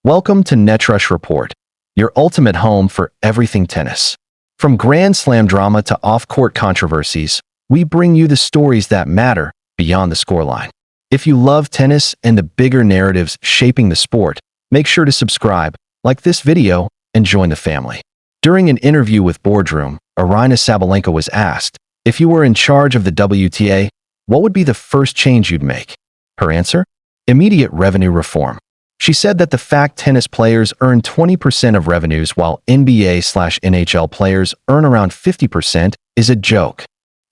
Welcome to Netrush Report, your ultimate home for everything tennis. From Grand Slam drama to off-court controversies, we bring you the stories that matter beyond the scoreline. If you love tennis and the bigger narratives shaping the sport, make sure to subscribe, like this video, and join the family. During an interview with Boardroom, Aryna Sabalenka was asked, if you were in charge of the WTA, what would be the first change you'd make? Her answer? Immediate revenue reform. She said that the fact tennis players earn 20% of revenues while NBA/NHL players earn around 50% is a joke.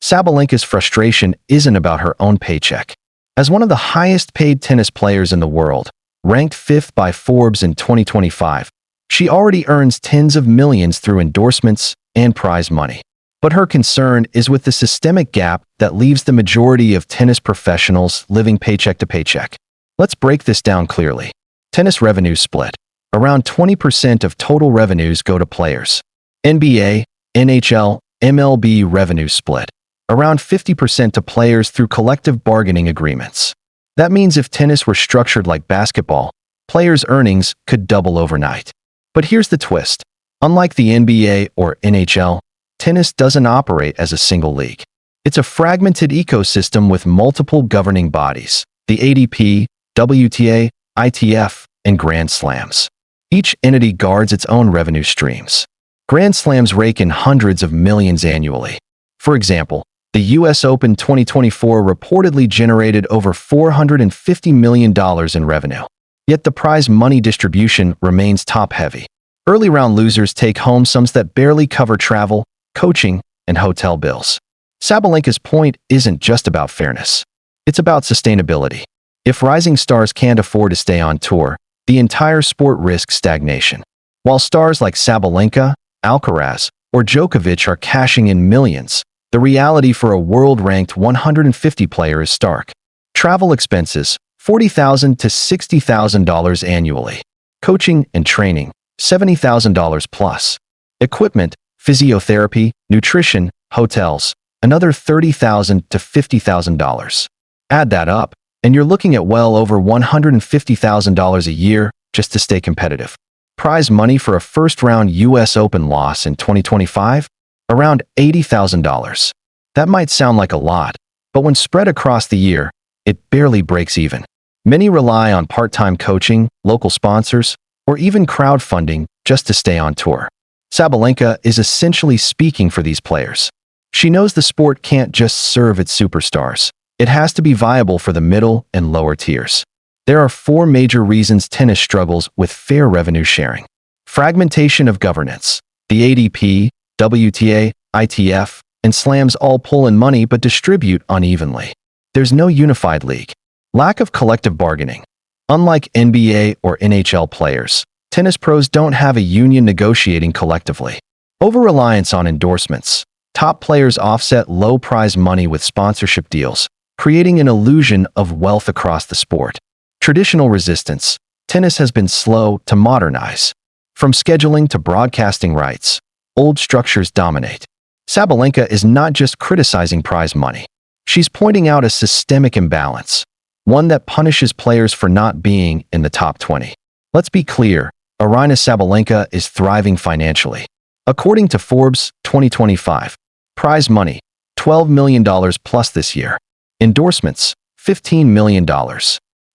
Sabalenka's frustration isn't about her own paycheck. As one of the highest-paid tennis players in the world, ranked 5th by Forbes in 2025, she already earns tens of millions through endorsements and prize money. But her concern is with the systemic gap that leaves the majority of tennis professionals living paycheck to paycheck. Let's break this down clearly. Tennis revenue split. Around 20% of total revenues go to players. NBA, NHL, MLB revenue split. Around 50% to players through collective bargaining agreements. That means if tennis were structured like basketball, players' earnings could double overnight. But here's the twist. Unlike the NBA or NHL, tennis doesn't operate as a single league. It's a fragmented ecosystem with multiple governing bodies, the ADP, WTA, ITF, and Grand Slams. Each entity guards its own revenue streams. Grand Slams rake in hundreds of millions annually. For example, the US Open 2024 reportedly generated over $450 million in revenue. Yet the prize money distribution remains top-heavy. Early round losers take home sums that barely cover travel, coaching, and hotel bills. Sabalenka's point isn't just about fairness. It's about sustainability. If rising stars can't afford to stay on tour, the entire sport risks stagnation. While stars like Sabalenka, Alcaraz, or Djokovic are cashing in millions, the reality for a world-ranked 150 player is stark. Travel expenses, $40,000 to $60,000 annually. Coaching and training, $70,000 plus. Equipment, physiotherapy, nutrition, hotels, another $30,000 to $50,000. Add that up, and you're looking at well over $150,000 a year just to stay competitive. Prize money for a first-round US Open loss in 2025? Around $80,000. That might sound like a lot, but when spread across the year, it barely breaks even. Many rely on part-time coaching, local sponsors, or even crowdfunding just to stay on tour. Sabalenka is essentially speaking for these players. She knows the sport can't just serve its superstars. It has to be viable for the middle and lower tiers. There are 4 major reasons tennis struggles with fair revenue sharing. Fragmentation of governance. The ADP, WTA, ITF, and slams all pull in money but distribute unevenly. There's no unified league. Lack of collective bargaining. Unlike NBA or NHL players, tennis pros don't have a union negotiating collectively. Over-reliance on endorsements. Top players offset low prize money with sponsorship deals, creating an illusion of wealth across the sport. Traditional resistance. Tennis has been slow to modernize. From scheduling to broadcasting rights, old structures dominate. Sabalenka is not just criticizing prize money. She's pointing out a systemic imbalance, one that punishes players for not being in the top 20. Let's be clear, Aryna Sabalenka is thriving financially. According to Forbes 2025, prize money, $12 million plus this year. Endorsements, $15 million.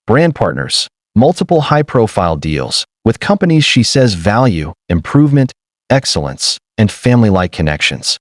Brand partners, multiple high-profile deals with companies she says value improvement, excellence, and family-like connections.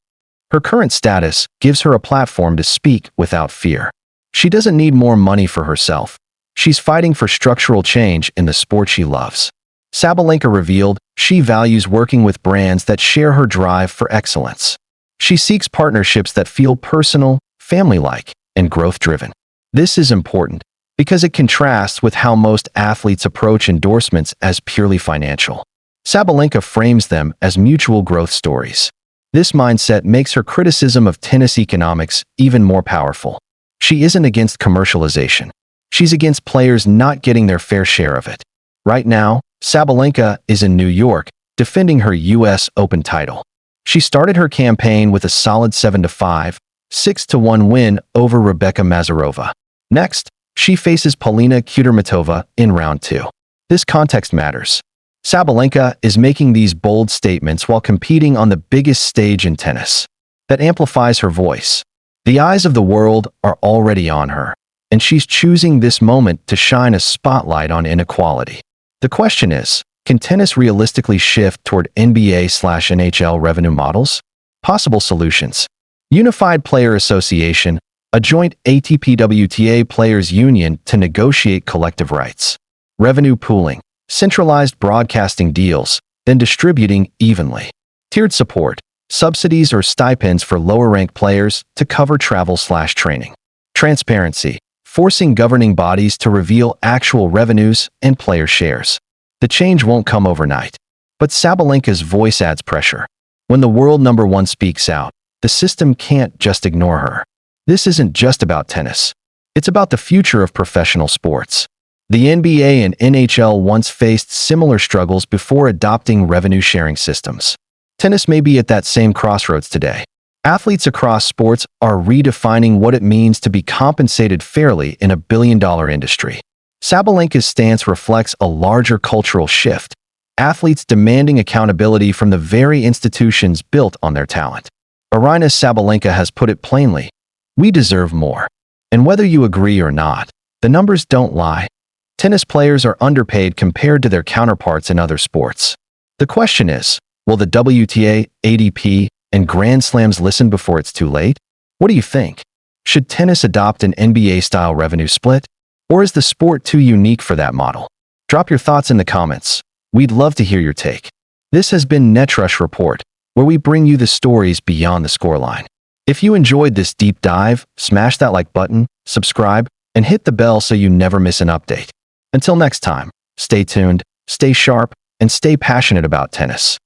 Her current status gives her a platform to speak without fear. She doesn't need more money for herself. She's fighting for structural change in the sport she loves. Sabalenka revealed she values working with brands that share her drive for excellence. She seeks partnerships that feel personal, family-like, and growth-driven. This is important because it contrasts with how most athletes approach endorsements as purely financial. Sabalenka frames them as mutual growth stories. This mindset makes her criticism of tennis economics even more powerful. She isn't against commercialization. She's against players not getting their fair share of it. Right now, Sabalenka is in New York, defending her US Open title. She started her campaign with a solid 7-5, 6-1 win over Rebecca Mazarova. Next, she faces Polina Kudermetova in round 2. This context matters. Sabalenka is making these bold statements while competing on the biggest stage in tennis. That amplifies her voice. The eyes of the world are already on her, and she's choosing this moment to shine a spotlight on inequality. The question is, can tennis realistically shift toward NBA/NHL revenue models? Possible solutions. Unified Player Association, a joint ATP-WTA players union to negotiate collective rights. Revenue pooling, centralized broadcasting deals, then distributing evenly. Tiered support, subsidies or stipends for lower-ranked players to cover travel/training. Transparency, forcing governing bodies to reveal actual revenues and player shares. The change won't come overnight, but Sabalenka's voice adds pressure. When the world number one speaks out, the system can't just ignore her. This isn't just about tennis. It's about the future of professional sports. The NBA and NHL once faced similar struggles before adopting revenue-sharing systems. Tennis may be at that same crossroads today. Athletes across sports are redefining what it means to be compensated fairly in a billion-dollar industry. Sabalenka's stance reflects a larger cultural shift, athletes demanding accountability from the very institutions built on their talent. Aryna Sabalenka has put it plainly, we deserve more. And whether you agree or not, the numbers don't lie. Tennis players are underpaid compared to their counterparts in other sports. The question is, will the WTA, ATP, and Grand Slams listen before it's too late? What do you think? Should tennis adopt an NBA-style revenue split? Or is the sport too unique for that model? Drop your thoughts in the comments. We'd love to hear your take. This has been Netrush Report, where we bring you the stories beyond the scoreline. If you enjoyed this deep dive, smash that like button, subscribe, and hit the bell so you never miss an update. Until next time, stay tuned, stay sharp, and stay passionate about tennis.